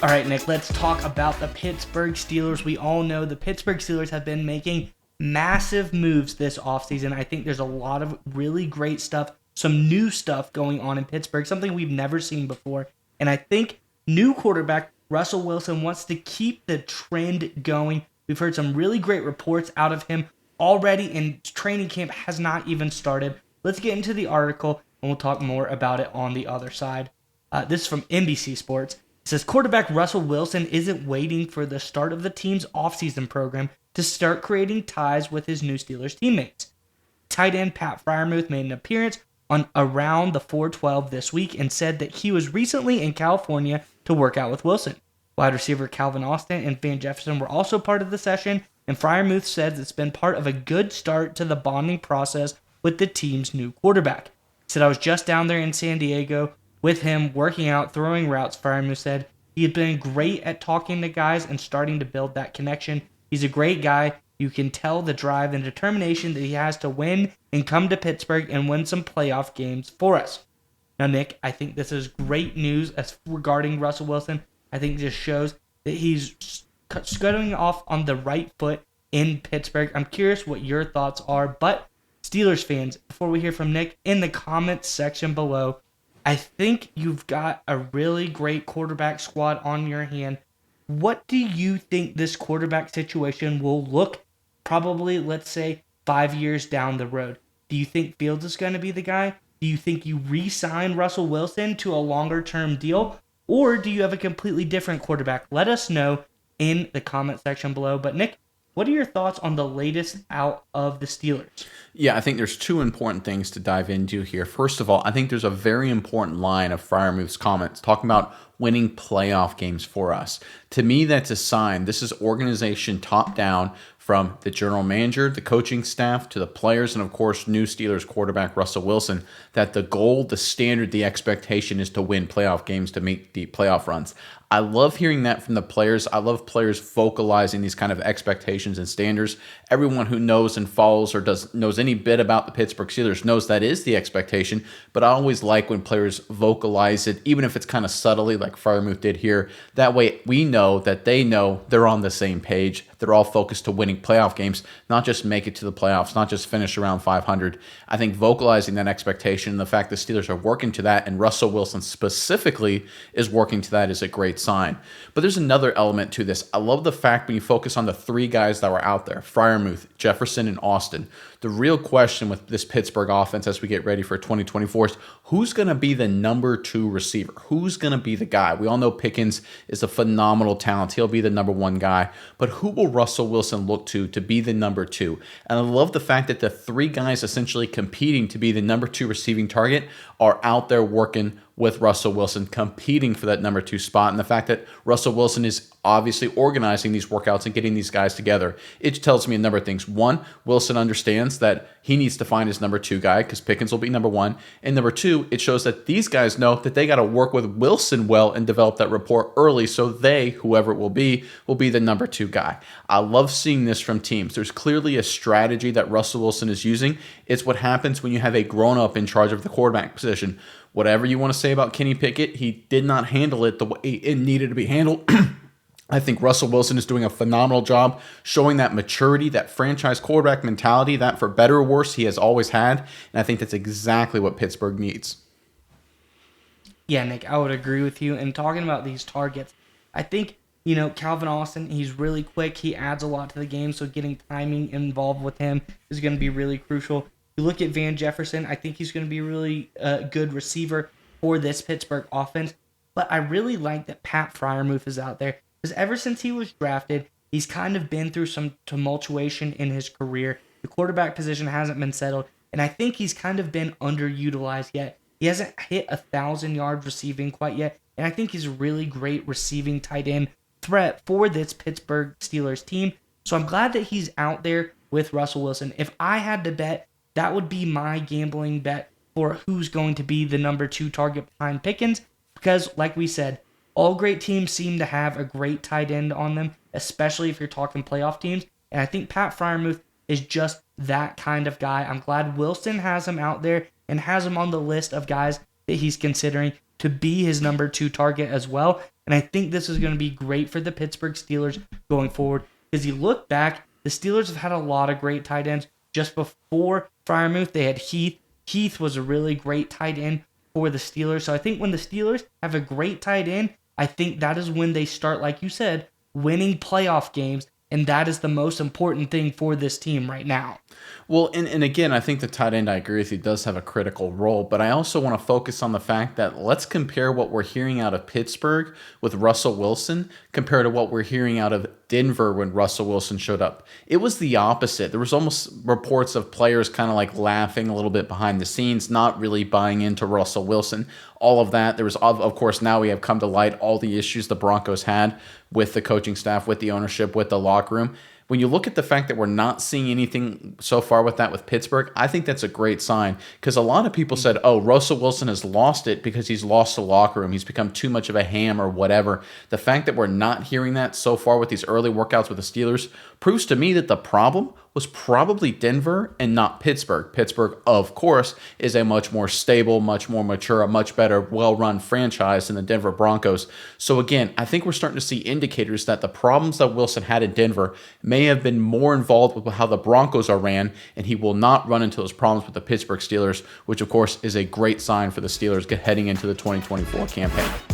All right, Nick, let's talk about the Pittsburgh Steelers. We all know the Pittsburgh Steelers have been making massive moves this offseason. I think there's a lot of really great stuff, some new stuff going on in Pittsburgh, something we've never seen before. And I think new quarterback Russell Wilson wants to keep the trend going. We've heard some really great reports out of him already, and training camp has not even started. Let's get into the article, and we'll talk more about it on the other side. This is from NBC Sports. It says quarterback Russell Wilson isn't waiting for the start of the team's offseason program to start creating ties with his new Steelers teammates. Tight end Pat Freiermuth made an appearance on Around the 412 this week and said that he was recently in California to work out with Wilson. Wide receiver Calvin Austin and Van Jefferson were also part of the session, and Freiermuth says it's been part of a good start to the bonding process with the team's new quarterback. He said, I was just down there in San Diego with him, working out, throwing routes. Freiermuth said he had been great at talking to guys and starting to build that connection. He's a great guy. You can tell the drive and determination that he has to win and come to Pittsburgh and win some playoff games for us. Now, Nick, I think this is great news as regarding Russell Wilson. I think it just shows that he's scuttling off on the right foot in Pittsburgh. I'm curious what your thoughts are, but Steelers fans, before we hear from Nick, in the comments section below, I think you've got a really great quarterback squad on your hand. What do you think this quarterback situation will look probably, let's say, 5 years down the road? Do you think Fields is going to be the guy? Do you think you re-sign Russell Wilson to a longer-term deal? Or do you have a completely different quarterback? Let us know in the comment section below. But Nick, what are your thoughts on the latest out of the Steelers? Yeah, I think there's two important things to dive into here. First of all, I think there's a very important line of Freiermuth's comments talking about winning playoff games for us. To me, that's a sign. This is organization top down, from the general manager, the coaching staff, to the players, and of course, new Steelers quarterback Russell Wilson, that the goal, the standard, the expectation is to win playoff games, to make the playoff runs. I love hearing that from the players. I love players vocalizing these kind of expectations and standards. Everyone who knows and follows or knows any bit about the Pittsburgh Steelers knows that is the expectation, but I always like when players vocalize it, even if it's kind of subtly like Freiermuth did here. That way we know that they know they're on the same page. They're all focused to winning playoff games, not just make it to the playoffs, not just finish around 500. I think vocalizing that expectation and the fact the Steelers are working to that, and Russell Wilson specifically is working to that, is a great sign. But there's another element to this. I love the fact when you focus on the three guys that were out there, Freiermuth, Jefferson, and Austin. The real question with this Pittsburgh offense as we get ready for 2024 is who's going to be the number 2 receiver? Who's going to be the guy? We all know Pickens is a phenomenal talent. He'll be the number 1 guy. But who will Russell Wilson look to be the number 2? And I love the fact that the three guys essentially competing to be the number 2 receiving target are out there working with Russell Wilson, competing for that number 2 spot. And the fact that Russell Wilson is obviously organizing these workouts and getting these guys together, it tells me a number of things. One, Wilson understands that he needs to find his number 2 guy because Pickens will be number 1. And number 2, it shows that these guys know that they got to work with Wilson well and develop that rapport early so they, whoever it will be the number 2 guy. I love seeing this from teams. There's clearly a strategy that Russell Wilson is using. It's what happens when you have a grown-up in charge of the quarterback position. Whatever you want to say about Kenny Pickett, he did not handle it the way it needed to be handled. I think Russell Wilson is doing a phenomenal job showing that maturity, that franchise quarterback mentality, that for better or worse he has always had. And I think that's exactly what Pittsburgh needs. Yeah, Nick, I would agree with you. And talking about these targets, I think, Calvin Austin, he's really quick. He adds a lot to the game, so getting timing involved with him is going to be really crucial. You look at Van Jefferson, I think he's going to be a really good receiver for this Pittsburgh offense. But I really like that Pat Freiermuth is out there, because ever since he was drafted, he's kind of been through some tumultuation in his career. The quarterback position hasn't been settled, and I think he's kind of been underutilized yet. He hasn't hit 1,000 yards receiving quite yet, and I think he's a really great receiving tight end threat for this Pittsburgh Steelers team. So I'm glad that he's out there with Russell Wilson. If I had to bet, that would be my gambling bet for who's going to be the number 2 target behind Pickens, because like we said, all great teams seem to have a great tight end on them, especially if you're talking playoff teams. And I think Pat Freiermuth is just that kind of guy. I'm glad Wilson has him out there and has him on the list of guys that he's considering to be his number 2 target as well. And I think this is going to be great for the Pittsburgh Steelers going forward. Because you look back, the Steelers have had a lot of great tight ends. Just before Freiermuth, they had Heath. Heath was a really great tight end for the Steelers. So I think when the Steelers have a great tight end, I think that is when they start, like you said, winning playoff games. And that is the most important thing for this team right now. Well, and again, I think the tight end, I agree with you, does have a critical role. But I also want to focus on the fact that let's compare what we're hearing out of Pittsburgh with Russell Wilson compared to what we're hearing out of Denver when Russell Wilson showed up. It was the opposite. There was almost reports of players kind of like laughing a little bit behind the scenes, not really buying into Russell Wilson. All of that. There was, of course, now we have come to light all the issues the Broncos had with the coaching staff, with the ownership, with the locker room. When you look at the fact that we're not seeing anything so far with that with Pittsburgh, I think that's a great sign because a lot of people said, oh, Russell Wilson has lost it because he's lost the locker room. He's become too much of a ham or whatever. The fact that we're not hearing that so far with these early workouts with the Steelers proves to me that the problem was probably Denver and not Pittsburgh. Pittsburgh, of course, is a much more stable, much more mature, a much better, well-run franchise than the Denver Broncos. So again, I think we're starting to see indicators that the problems that Wilson had in Denver may have been more involved with how the Broncos are ran, and he will not run into those problems with the Pittsburgh Steelers, which of course is a great sign for the Steelers heading into the 2024 campaign.